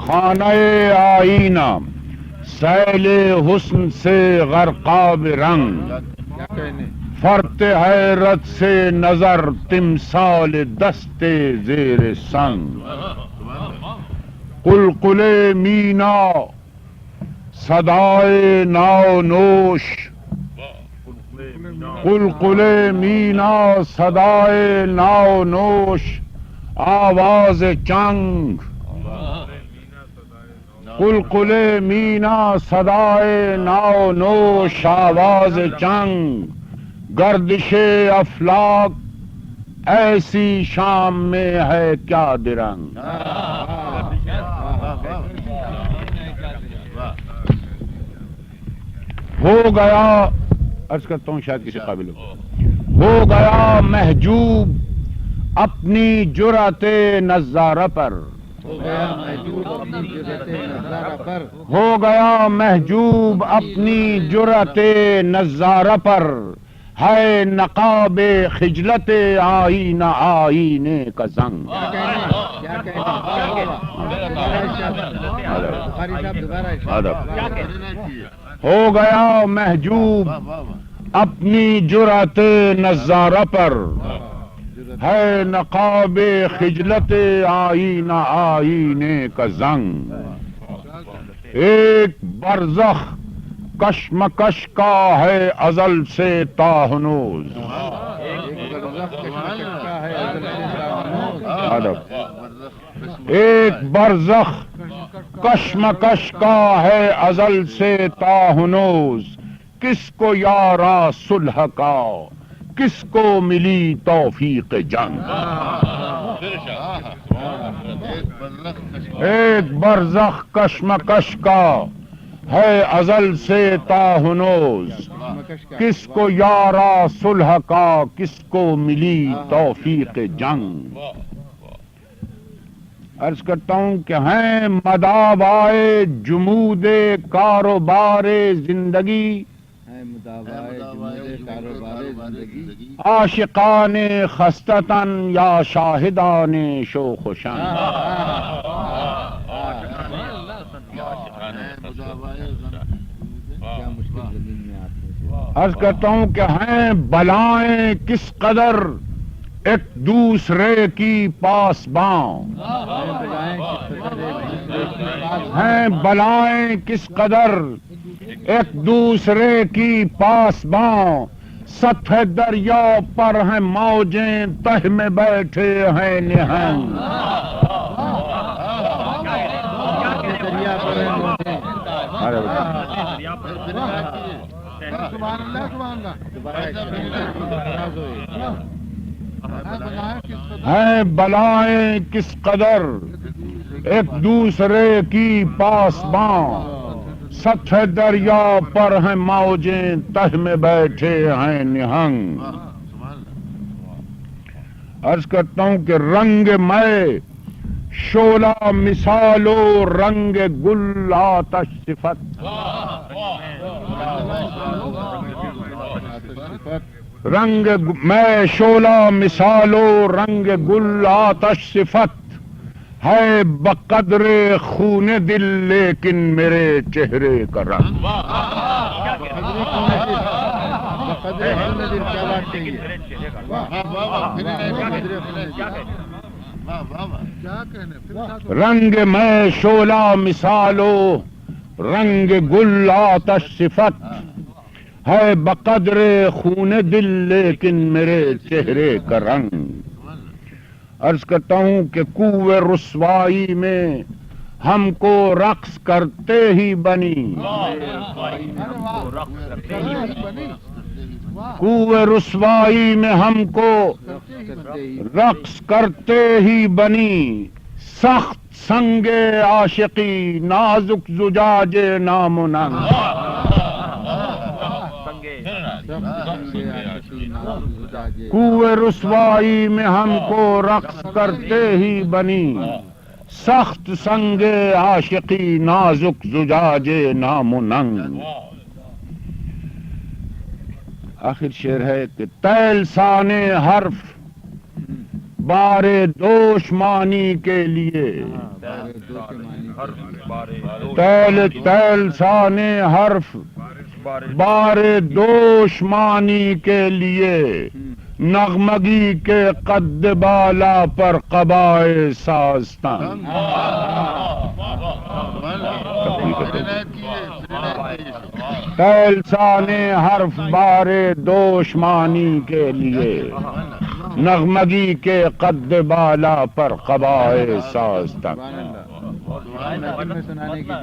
خانہ آئینہ سیل حسن سے غرقاب رنگ، فرت حیرت سے نظر تمثال دستے زیر سنگ، قلقل مینا صدائے ناو نوش، قلقل مینا صدائے ناو نوش، آواز چنگ، قلقل مینا صدائے ناو نوش، آواز چنگ، گردش افلاک ایسی شام میں ہے کیا درنگ۔ ہو گیا، عرض کرتا ہوں شاید کسی قابل ہو گیا محجوب اپنی جرأت نظارہ پر، ہو گیا محجوب اپنی جرأت نظارہ پر، ہے نقاب خجلت آئینہ آئینے کا زنگ۔ ہو گیا محجوب اپنی جرأت نظارہ پر، ہے نقاب خجلت آئینہ آئینے کا زنگ۔ ایک برزخ کشمکش کا ہے ازل سے تا ہنوز، ایک برزخ کشمکش کا ہے ازل سے تا ہنوز، کس کو یارا صلح کا کس کو ملی توفیق جنگ۔ ایک برزخ کشمکش کا ہے ازل سے تا ہنوز، کس کو یارا صلح کا کس کو ملی توفیق جنگ۔ عرض کرتا ہوں کہ ہیں مداوائے جمود کاروبار زندگی، عاشقان خستتاً یا شاہدان شوق و شن۔ عرض کرتا ہوں کہ ہیں بلائیں کس قدر ایک دوسرے کی پاسباں، ہیں بلائیں کس قدر ایک دوسرے کی پاسباں، سطح دریا پر ہیں موجیں تہ میں بیٹھے ہیں نہنگ۔ ہیں بلائیں کس قدر ایک دوسرے کی پاسباں، سطح دریا پر ہیں موجیں تہ میں بیٹھے ہیں نہنگ۔ عرض کرتا ہوں کہ رنگ میں شعلہ مثال و رنگ گل آتش صفت، رنگ میں شعلہ مثال و رنگ گل آتش صفت، ہے بقدر خون دل لیکن میرے چہرے کا رنگ۔ رنگ میں شعلہ مثال و رنگ گل آتش صفت، ہے بقدر خون دل لیکن میرے چہرے کا رنگ۔ عرض کرتا ہوں کہ کوہ رسوائی میں ہم کو رقص کرتے ہی بنی، کوہ رسوائی میں ہم کو رقص کرتے ہی بنی، سخت سنگ عاشقی نازک زجاج نام و ننگ۔ کوہ رسوائی میں ہم کو رقص کرتے ہی بنی، سخت سنگ عاشقی نازک زجاج نام و ننگ۔ آخر شعر ہے کہ طیل سان حرف بار دوشمانی کے لیے تیل تیل سانے حرف بار دوشمانی کے لیے نغمگی کے قد بالا پر قبائے سازتاں تیل سانے حرف بار دوشمانی کے لیے نغمگی کے قد بالا پر قبائے سازتاں سنانے کی